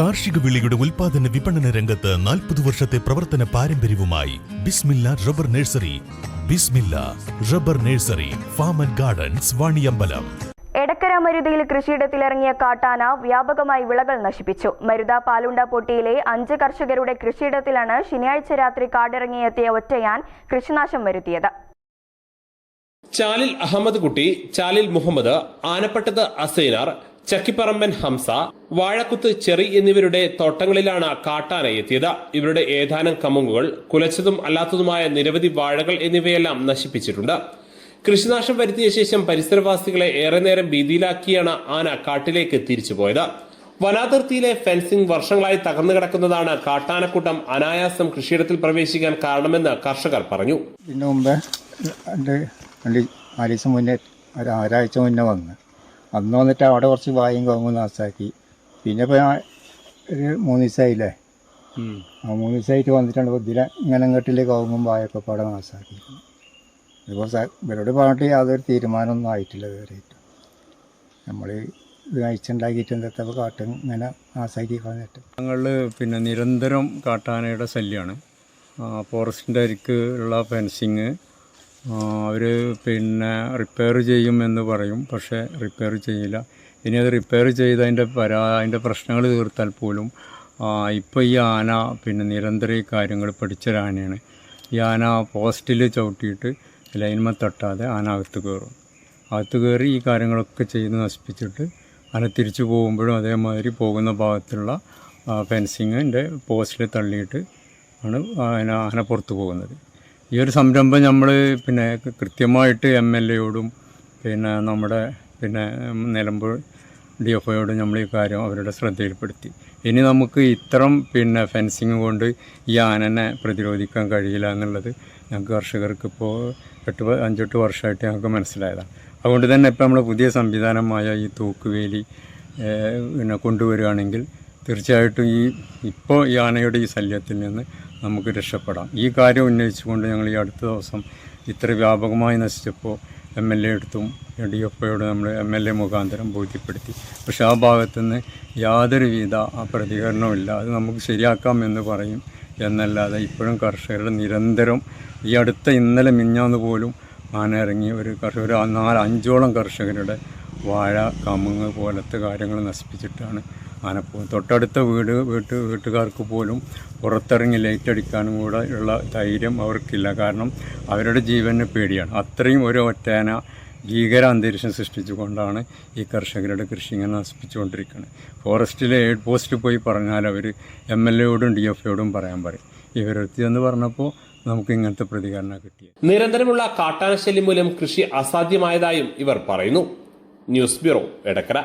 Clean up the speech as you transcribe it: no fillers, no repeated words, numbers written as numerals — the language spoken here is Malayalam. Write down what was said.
കാർഷിക വിളയുടെ ഉൽപാദന വിപണന രംഗത്ത് 40 വർഷത്തെ പ്രവർത്തന പാരമ്പര്യവുമായി Bismillah rubber nursery. Bismillah rubber nursery, farm and gardens, Vaniyambalam. Edakkara മരുതയിൽ കൃഷിയിടത്തിലിറങ്ങിയ കാട്ടാന വ്യാപകമായി വിളകൾ നശിപ്പിച്ചു. മരുത പാലുണ്ട പൊട്ടിയിലെ 5 കർഷകരുടെ കൃഷിയിടത്തിലാണ് ശനിയാഴ്ച രാത്രി കാടിറങ്ങിയെത്തിയ ഒറ്റയാൻ കൃഷിനാശം വരുത്തിയത്. ചാലിൽ അഹമ്മദ് കുട്ടി, ചാലിൽ മുഹമ്മദ്, ആനപ്പട്ടത്ത് അസൈനാർ, ചക്കിപ്പറമ്പൻ ഹംസ, വാഴക്കുത്ത് ചെറി എന്നിവരുടെ തോട്ടങ്ങളിലാണ് കാട്ടാന എത്തിയത്. ഇവരുടെ ഏതാനും കമുങ്ങുകൾ, കുലച്ചതും അല്ലാത്തതുമായ നിരവധി വാഴകൾ എന്നിവയെല്ലാം നശിപ്പിച്ചിട്ടുണ്ട്. കൃഷിനാശം വരുത്തിയ ശേഷം പരിസരവാസികളെ ഏറെ നേരം ഭീതിയിലാക്കിയാണ് ആന കാട്ടിലേക്ക് തിരിച്ചുപോയത്. വനാതിർത്തിയിലെ ഫെൻസിംഗ് വർഷങ്ങളായി തകർന്നു കിടക്കുന്നതാണ് കാട്ടാനക്കൂട്ടം അനായാസം കൃഷിയിടത്തിൽ പ്രവേശിക്കാൻ കാരണമെന്ന് കർഷകർ പറഞ്ഞു. ഇതിനു മുമ്പ് ഒരാഴ്ച മുന്നേ വന്ന് അന്ന് വന്നിട്ട് അവിടെ കുറച്ച് വായും കവുങ്ങും നാശാക്കി. പിന്നെ ഇപ്പോൾ ഒരു 3 ദിവസമായില്ലേ, 3 ദിവസമായിട്ട് വന്നിട്ടുണ്ട്. ഇതിലെ ഇങ്ങനെ ഇങ്ങോട്ടില്ലേ കവുങ്ങും വായൊക്കെ അവിടെ നാശാക്കി. ഇപ്പോൾ ഇവരോട് പറഞ്ഞിട്ട് യാതൊരു തീരുമാനമൊന്നും ആയിട്ടില്ല ഇതുവരെയായിട്ട്. നമ്മൾ ഇത് അയച്ചുണ്ടാക്കിയിട്ട് എന്തൊക്കെ കാട്ടും ഇങ്ങനെ നാശാക്കി കളഞ്ഞിട്ട്. ഞങ്ങൾ നിരന്തരം കാട്ടാനയുടെ ശല്യമാണ്. ഫോറസ്റ്റിൻ്റെ അരിക്ക് ഉള്ള ഫെൻസിങ് അവർ റിപ്പയർ ചെയ്യുമെന്ന് പറയും, പക്ഷേ റിപ്പയർ ചെയ്യില്ല. ഇനി അത് റിപ്പയർ ചെയ്ത് അതിൻ്റെ പ്രശ്നങ്ങൾ തീർത്താൽ പോലും ഇപ്പോൾ ഈ ആന നിരന്തരം ഈ കാര്യങ്ങൾ പഠിച്ചൊരാനയാണ്. ഈ ആന പോസ്റ്റിൽ ചവിട്ടിയിട്ട് ലൈൻമ തട്ടാതെ ആന അകത്ത് കയറും. അകത്ത് കയറി ഈ കാര്യങ്ങളൊക്കെ ചെയ്ത് നശിപ്പിച്ചിട്ട് ആന തിരിച്ചു പോകുമ്പോഴും അതേമാതിരി പോകുന്ന ഭാഗത്തുള്ള ഫെൻസിങ്ങിൻ്റെ പോസ്റ്റിൽ തള്ളിയിട്ട് ആണ് ആന പുറത്ത് പോകുന്നത്. ഈ ഒരു സംരംഭം നമ്മൾ കൃത്യമായിട്ട് MLA-യോടും നമ്മുടെ നിലമ്പൂർ DFOയോടും നമ്മൾ ഈ കാര്യം അവരുടെ ശ്രദ്ധയിൽപ്പെടുത്തി. ഇനി നമുക്ക് ഇത്തരം ഫെൻസിങ് കൊണ്ട് ഈ ആനനെ പ്രതിരോധിക്കാൻ കഴിയില്ല എന്നുള്ളത് ഞങ്ങൾക്ക് കർഷകർക്ക് ഇപ്പോൾ 5-8 വർഷമായിട്ട് ഞങ്ങൾക്ക് മനസ്സിലായതാണ്. അതുകൊണ്ട് തന്നെ ഇപ്പോൾ നമ്മൾ പുതിയ സംവിധാനമായ ഈ തൂക്കുവേലി കൊണ്ടുവരികയാണെങ്കിൽ തീർച്ചയായിട്ടും ഇപ്പോൾ ഈ ആനയുടെ ഈ ശല്യത്തിൽ നിന്ന് നമുക്ക് രക്ഷപ്പെടാം. ഈ കാര്യം ഉന്നയിച്ചുകൊണ്ട് ഞങ്ങൾ ഈ അടുത്ത ദിവസം ഇത്ര വ്യാപകമായി നശിച്ചപ്പോൾ MLA എടുത്തും DFOയോട് നമ്മൾ MLA മുഖാന്തരം ബോധ്യപ്പെടുത്തി. പക്ഷേ ആ ഭാഗത്തുനിന്ന് യാതൊരുവിധ പ്രതികരണമില്ല. അത് നമുക്ക് ശരിയാക്കാം എന്ന് പറയും എന്നല്ലാതെ ഇപ്പോഴും കർഷകരുടെ നിരന്തരം ഈ അടുത്ത ഇന്നലെ മിഞ്ഞാന്ന് പോലും ആന ഇറങ്ങി ഒരു 4-5ഓളം കർഷകരുടെ വാഴ, കമുങ്ങ് പോലത്തെ കാര്യങ്ങൾ നശിപ്പിച്ചിട്ടാണ് ആന പോകുന്നത്. തൊട്ടടുത്ത വീട്ടുകാർക്ക് പോലും പുറത്തിറങ്ങി ലൈറ്റ് അടിക്കാനും കൂടെ ഉള്ള ധൈര്യം അവർക്കില്ല. കാരണം അവരുടെ ജീവന് പേടിയാണ്. അത്രയും ഒരു ഒറ്റയാന ഭീകര അന്തരീക്ഷം സൃഷ്ടിച്ചുകൊണ്ടാണ് ഈ കർഷകരുടെ കൃഷി ഇങ്ങനെ നശിപ്പിച്ചുകൊണ്ടിരിക്കുന്നത്. ഫോറസ്റ്റിലെ എയ്ഡ് പോസ്റ്റിൽ പോയി പറഞ്ഞാൽ അവർ MLA-യോടും DFOയോടും പറയാൻ പറയും. ഇവരെത്തിയെന്ന് പറഞ്ഞപ്പോൾ നമുക്ക് ഇങ്ങനത്തെ പ്രതികരണം കിട്ടിയത്. നിരന്തരമുള്ള കാട്ടാനശല്യം മൂലം കൃഷി അസാധ്യമായതായും ഇവർ പറയുന്നു. News bureau, Edakkara.